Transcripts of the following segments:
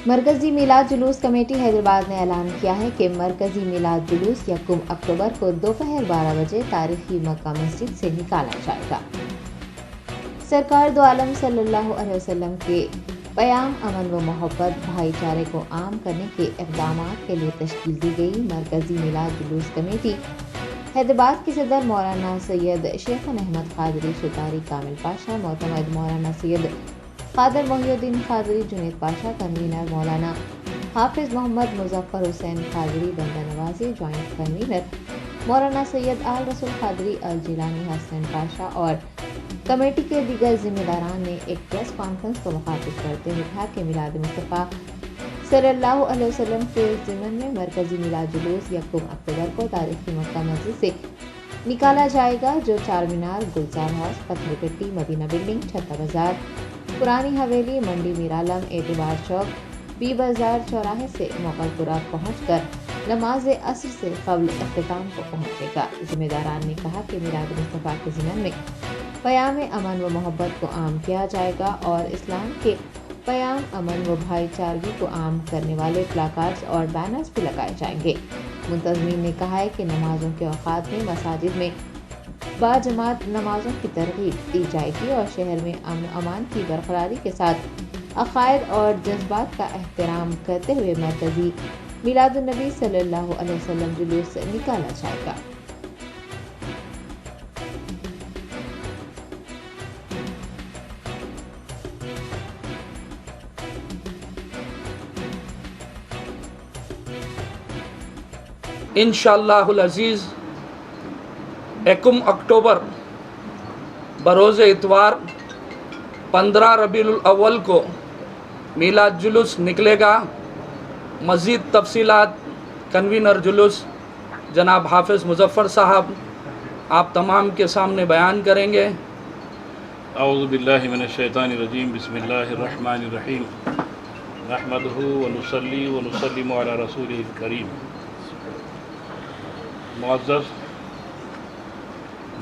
مرکزی میلاد جلوس کمیٹی حیدرآباد نے اعلان کیا ہے کہ مرکزی میلاد جلوس یکم اکتوبر کو دوپہر 12 بجے تاریخی مکہ مسجد سے نکالا جائے گا۔ سرکار دو عالم صلی اللہ علیہ وسلم کے پیام امن و محبت بھائی چارے کو عام کرنے کے اقدامات کے لیے تشکیل دی گئی مرکزی میلاد جلوس کمیٹی حیدرآباد کے صدر مولانا سید شیخن احمد قادری شتاری کامل پاشا، معتمد مولانا سید قادر محی الدین قادری جنید پاشا، کنوینر مولانا حافظ محمد مظفر حسین قادری بندہ نوازی، جوائنٹ کنوینر مولانا سید آل رسول قادری الجیلانی حسن پاشا اور کمیٹی کے دیگر ذمہ داران نے ایک پریس کانفرنس کو مخاطب کرتے ہوئے کہا کہ میلاد مصطفیٰ صلی اللہ علیہ وسلم کے ضمن میں مرکزی میلاد جلوس یکم اکتوبر کو تاریخی مکہ مسجد سے نکالا جائے گا، جو چار مینار، گلزار ہاؤس، پتھر گٹی، مدینہ بلڈنگ، چھتا بازار، پرانی حویلی، منڈی میرالم، اعتبار چوک، بی بازار چوراہے سے مغل پورہ پہنچ کر نماز عصر سے قبل اختتام کو پہنچے گا۔ ذمہ داران نے کہا کہ میلاد مصطفیٰ کے ضمن میں پیام امن و محبت کو عام کیا جائے گا اور اسلام کے پیام امن و بھائی چارگی کو عام کرنے والے پلاکارڈز اور بینرز بھی لگائے جائیں گے۔ منتظمین نے کہا ہے کہ نمازوں کے اوقات میں مساجد میں باجماعت نمازوں کی ترغیب دی جائے گی اور شہر میں امن و امان کی برقراری کے ساتھ عقائد اور جذبات کا احترام کرتے ہوئے مرکزی میلاد النبی صلی اللہ علیہ وسلم جلوس نکالا جائے گا۔ انشاءاللہ العزیز یکم اکتوبر بروز اتوار 15 ربیع الاول کو میلاد جلوس نکلے گا۔ مزید تفصیلات کنوینر جلوس جناب حافظ مظفر صاحب آپ تمام کے سامنے بیان کریں گے۔ اعوذ باللہ من الشیطان الرجیم، بسم اللہ الرحمن الرحیم، نحمدہ ونصلی ونسلم علی رسولہ الکریم۔ معزز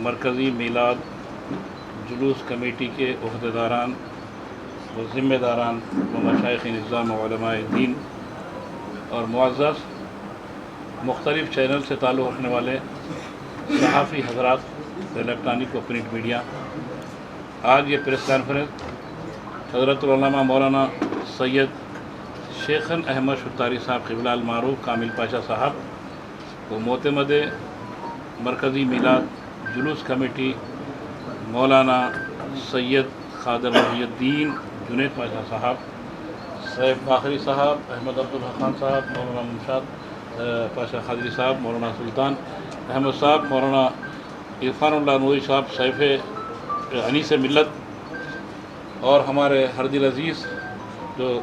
مرکزی میلاد جلوس کمیٹی کے عہدیداران و ذمہ داران و مشائخ نظام و علماء دین اور معزز مختلف چینل سے تعلق رکھنے والے صحافی حضرات، الیکٹرانک و پرنٹ میڈیا، آج یہ پریس کانفرنس حضرت العلامہ مولانا سید شیخن احمد شتاری صاحب قبلہ المعروف کامل پاشا صاحب و معتمد مرکزی میلاد جلوس کمیٹی مولانا سید قادر محی الدین جنید پاشا صاحب، سیف باخری صاحب، احمد عبدالحقان صاحب، مولانا ممشاد پاشا قادری صاحب، مولانا سلطان احمد صاحب، مولانا عرفان اللہ نوری صاحب سیف انیس ملت، اور ہمارے ہر دل عزیز جو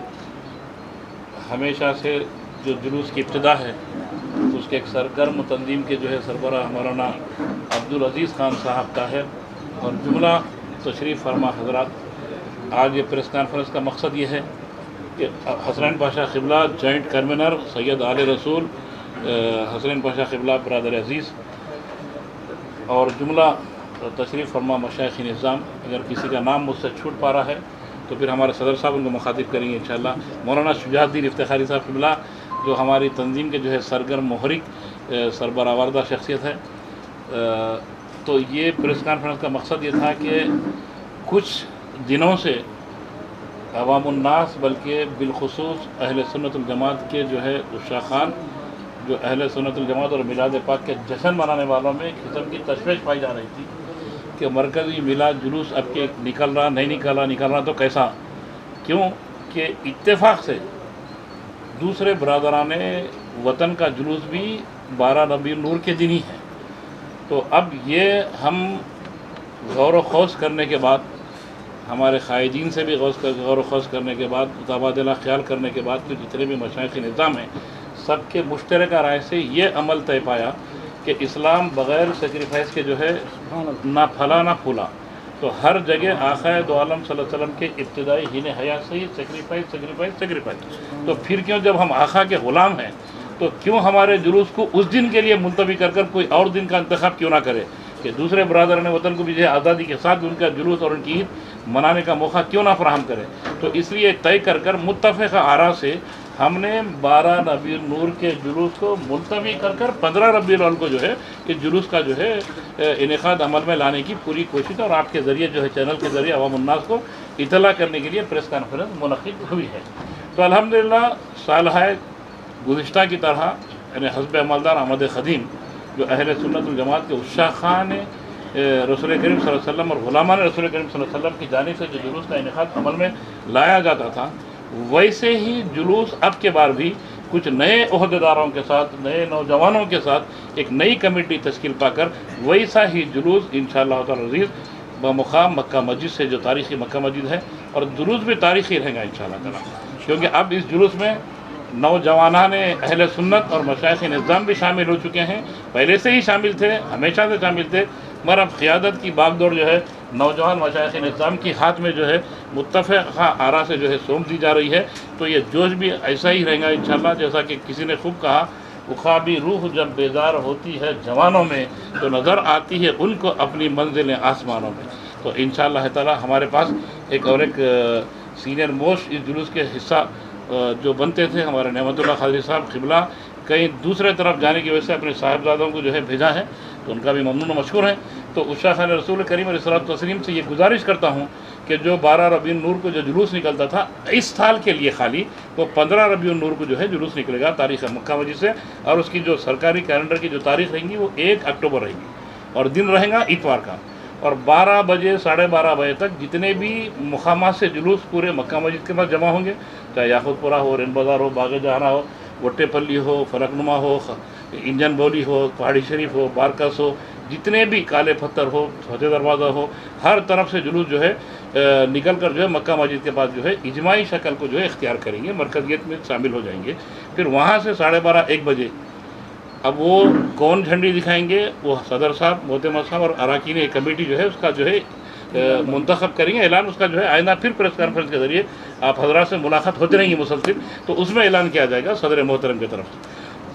ہمیشہ سے جو جلوس کی ابتدا ہے اس کے ایک سرگرم تنظیم کے جو ہے سربراہ مولانا عبدالعزیز خان صاحب طاہر اور جملہ تشریف فرما حضرات، آج یہ پریس کانفرنس کا مقصد یہ ہے کہ حسنین پاشا قبلہ جوائنٹ کنوینر سید آل رسول حسنین پاشا قبلہ برادر عزیز اور جملہ تشریف فرما مشائخ نظام، اگر کسی کا نام مجھ سے چھوٹ پا رہا ہے تو پھر ہمارے صدر صاحب ان کو مخاطب کریں گے انشاءاللہ۔ مولانا شجاع الدین افتخاری صاحب قبلہ جو ہماری تنظیم کے جو ہے سرگرم محرک سربراہ شخصیت ہے۔ تو یہ پریس کانفرنس کا مقصد یہ تھا کہ کچھ دنوں سے عوام الناس بلکہ بالخصوص اہل سنت الجماعت کے جو ہے عشاقان، جو اہل سنت الجماعت اور میلاد پاک کے جشن منانے والوں میں ایک قسم کی تشویش پائی جا رہی تھی کہ مرکزی میلاد جلوس اب کے نکل رہا نہیں نکل رہا تو کیسا، کیوں کہ اتفاق سے دوسرے برادران وطن کا جلوس بھی 12 ربیع النور کے دن ہی ہے۔ تو اب یہ ہم غور و خوض کرنے کے بعد، ہمارے قائدین سے بھی غور و خوض کرنے کے بعد، متبادلہ خیال کرنے کے بعد کہ جتنے بھی مشائخ نظام ہیں سب کے مشترکہ رائے سے یہ عمل طے پایا کہ اسلام بغیر سیکریفائس کے جو ہے نہ پھلا نہ پھولا۔ تو ہر جگہ آقا دو عالم صلی اللہ علیہ وسلم کے ابتدائی ہین حیات سے ہی سیکریفائس۔ تو پھر کیوں جب ہم آقا کے غلام ہیں تو کیوں ہمارے جلوس کو اس دن کے لیے ملتوی کر کوئی اور دن کا انتخاب کیوں نہ کرے؟ کہ دوسرے برادران وطن کو بھی جو ہے آزادی کے ساتھ ان کا جلوس اور ان کی عید منانے کا موقع کیوں نہ فراہم کرے. تو اس لیے طے کر متفقہ آراء سے ہم نے 12 ربیع النور کے جلوس کو ملتوی کر 15 ربیع الاول کو جو ہے کہ جلوس کا جو ہے انعقاد عمل میں لانے کی پوری کوشش اور آپ کے ذریعے جو ہے چینل کے ذریعے عوام الناس کو اطلاع کرنے کے لیے پریس کانفرنس منعقد ہوئی ہے. تو الحمدللہ سالہ گزشتہ کی طرح یعنی حزب عملدار آمد قدیم جو اہل سنت الجماعت کے عشاقان رسول کریم صلی اللہ علیہ وسلم اور غلامان رسول کریم صلی اللہ علیہ وسلم کی جانب سے جو جلوس کا انعقاد عمل میں لایا جاتا تھا ویسے ہی جلوس اب کے بار بھی کچھ نئے عہدیداروں کے ساتھ نئے نوجوانوں کے ساتھ ایک نئی کمیٹی تشکیل پا کر ویسا ہی جلوس انشاءاللہ تعالی عزیز بمقام مکہ مسجد سے جو تاریخی مکہ مسجد ہے اور جلوس بھی تاریخی رہے گا انشاءاللہ تعالی کیونکہ اب اس جلوس میں نوجوانان اہل سنت اور مشائخ نظام بھی شامل ہو چکے ہیں. پہلے سے ہی شامل تھے ہمیشہ سے شامل تھے مگر اب قیادت کی باغ دوڑ جو ہے نوجوان مشائخ نظام کی ہاتھ میں جو ہے متفقہ آراء سے جو ہے سونپ دی جا رہی ہے. تو یہ جوش بھی ایسا ہی رہے گا انشاءاللہ جیسا کہ کسی نے خوب کہا اخابی روح جب بیدار ہوتی ہے جوانوں میں تو نظر آتی ہے ان کو اپنی منزلیں آسمانوں میں. تو انشاءاللہ تعالی ہمارے پاس ایک سینئر موسٹ اس جلوس کے حصہ جو بنتے تھے ہمارے نعمت اللہ قادری صاحب قبلہ کہیں دوسرے طرف جانے کی وجہ سے اپنے صاحبزادوں کو جو ہے بھیجا ہے تو ان کا بھی ممنون و مشکور ہے. تو عشاقان رسول کریم علیہ الصلوۃ والتسلیم سے یہ گزارش کرتا ہوں کہ جو 12 ربیع النور کو جو جلوس نکلتا تھا اس سال کے لیے خالی وہ 15 ربیع النور کو جو ہے جلوس نکلے گا تاریخ مکہ مسجد سے اور اس کی جو سرکاری کیلنڈر کی جو تاریخ رہیں گی وہ 1 اکتوبر رہے گی اور دن رہے گا اتوار کا اور 12 بجے 12:30 بجے تک جتنے بھی مقامات سے جلوس پورے مکہ مسجد کے پاس جمع ہوں گے چاہے یاقوت پورہ ہو رین بازار ہو باغ جہاں ہو وٹے پلی ہو فلک نما ہو انجن بولی ہو پہاڑی شریف ہو بارکس ہو جتنے بھی کالے پتھر ہو فتح دروازہ ہو ہر طرف سے جلوس جو ہے نکل کر جو ہے مکہ مسجد کے پاس جو ہے اجماعی شکل کو جو ہے اختیار کریں گے مرکزیت میں شامل ہو جائیں گے. پھر وہاں سے 12:30-1 بجے اب وہ کون جھنڈی دکھائیں گے وہ صدر صاحب محتمہ صاحب اور اراکین کمیٹی جو ہے اس کا جو ہے منتخب کریں گے. اعلان اس کا جو ہے آئندہ پھر پریس کانفرنس کے ذریعے آپ حضرات سے ملاقات ہوتی رہیں گی مسلسل تو اس میں اعلان کیا جائے گا صدر محترم کی طرف سے.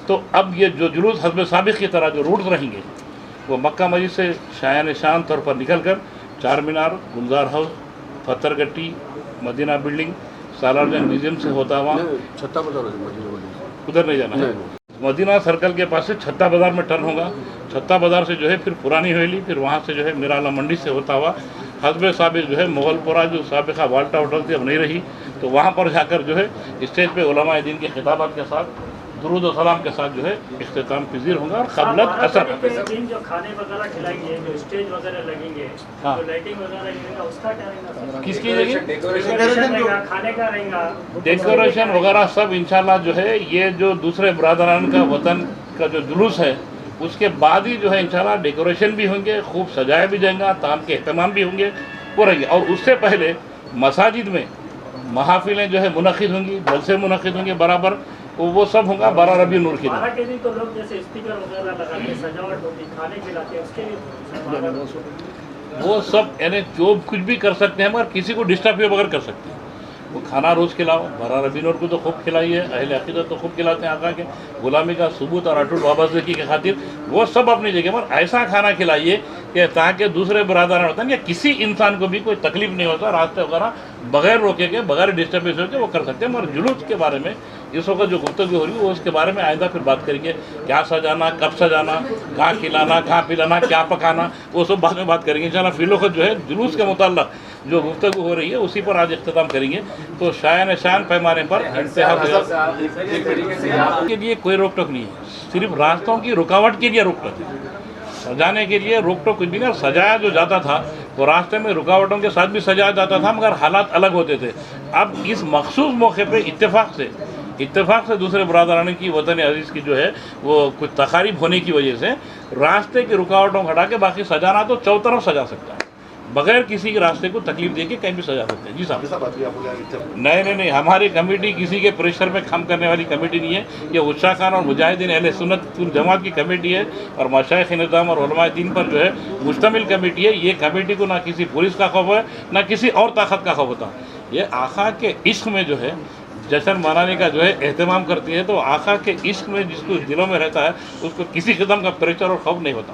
تو اب یہ جو جلوس حزب سابق کی طرح جو روٹس رہیں گے وہ مکہ مسجد سے شایان شان طور پر نکل کر چار مینار گلزار ہاؤس پتھر گٹی مدینہ بلڈنگ سالار جنگ میوزیم سے ہوتا ہوا ادھر نہیں جانا ہے مدینہ سرکل کے پاس سے چھتا بازار میں ٹرن ہوگا. چھتا بازار سے جو ہے پھر پرانی حویلی پھر وہاں سے جو ہے میرالہ منڈی سے ہوتا ہوا حزب سابق جو ہے مغل پورہ جو سابقہ والٹا ہوٹل تھی اب نہیں رہی تو وہاں پر جا کر جو ہے اسٹیج پہ علماء دین کے خطابات کے ساتھ درود و سلام کے ساتھ جو ہے اختتام پذیر ہوگا. اور قبلت اثر جو کھانے وغیرہ کھلائیں گے جو اسٹیج وغیرہ لگیں گے جو لائٹنگ وغیرہ لگے گا اس کا کیا رہے گا کس کی جگہ کھانے کا رہے گا ڈیکوریشن وغیرہ سب انشاءاللہ جو ہے یہ جو دوسرے برادران کا وطن کا جو جلوس ہے اس کے بعد ہی جو ہے انشاءاللہ ڈیکوریشن بھی ہوں گے خوب سجایا بھی جائیں گا تام کے اہتمام بھی ہوں گے وہ رہیں گے. اور اس سے پہلے مساجد میں محافلیں جو ہے منعقد ہوں گی جلسے منعقد ہوں گے برابر وہ سب ہوگا 12 ربیع النور کے دن. تو لوگ جیسے اسپیکر وغیرہ لگاتے سجاوٹ ہوتی کھانے کھلاتے اس کے لیے وہ سب یعنی جو کچھ بھی کر سکتے ہیں مگر کسی کو ڈسٹرب ہوئے بغیر کر سکتے ہیں. وہ کھانا روز کھلاؤ 12 ربیع النور کو تو خوب کھلائیے اہل عقیدت تو خوب کھلاتے ہیں آقا کے غلامی کا ثبوت اور اٹوٹ وابستگی کی خاطر وہ سب اپنی جگہ پر ایسا کھانا کھلائیے کہ تاکہ دوسرے برادران ہوتا ہے یا کسی انسان کو بھی کوئی تکلیف نہیں ہوتا راستے وغیرہ بغیر روکے کے بغیر ڈسٹربنس ہو کے وہ کر سکتے ہیں. مگر جلوس کے بارے میں اس وقت جو گفتگو ہو رہی ہے وہ اس کے بارے میں آئندہ پھر بات کریں گے کیا سجانا کب سجانا کہاں کھلانا کہاں پلانا کیا پکانا وہ سب بعد میں بات کریں گے انشاءاللہ. فی الوقت جو ہے جلوس کے متعلق جو گفتگو ہو رہی ہے اسی پر آج اختتام کریں گے. تو شایان شان پیمانے پر انتہا کے لیے کوئی روک ٹوک نہیں ہے صرف راستوں کی رکاوٹ کے لیے روک ٹوک ہے. سجانے کے لیے روک ٹوک کچھ بھی نہیں. سجایا جو جاتا تھا وہ راستے میں رکاوٹوں کے ساتھ بھی سجایا جاتا تھا مگر حالات الگ ہوتے تھے. اب اس مخصوص موقع پہ اتفاق سے دوسرے برادران کی وطن عزیز کی جو ہے وہ کچھ تقاریب ہونے کی وجہ سے راستے کی رکاوٹوں کو ہٹا کے باقی سجانا تو چوطرف سجا سکتا ہے بغیر کسی کے راستے کو تکلیف دے کے کہیں بھی سجا سکتے ہیں. جی صاحب نہیں ہماری کمیٹی کسی کے پریشر میں کام کرنے والی کمیٹی نہیں ہے. یہ عشاقان اور مجاہدین اہل سنت الجماعت کی کمیٹی ہے اور مشائخ نظام اور علماء دین پر جو ہے مشتمل کمیٹی ہے. یہ کمیٹی کو نہ کسی پولیس کا خوف ہے نہ کسی اور طاقت کا خوف ہوتا. یہ آقا کے عشق میں جو ہے جشن منانے کا جو ہے اہتمام کرتی ہے تو آقا کے عشق میں جس کو دلوں میں رہتا ہے اس کو کسی قسم کا پریشر اور خوف نہیں ہوتا.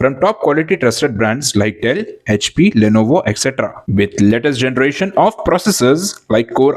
from top quality trusted brands like Dell, HP, Lenovo, etc. with latest generation of processors like Core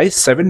i7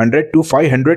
100 to 500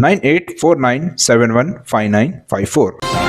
9849715954।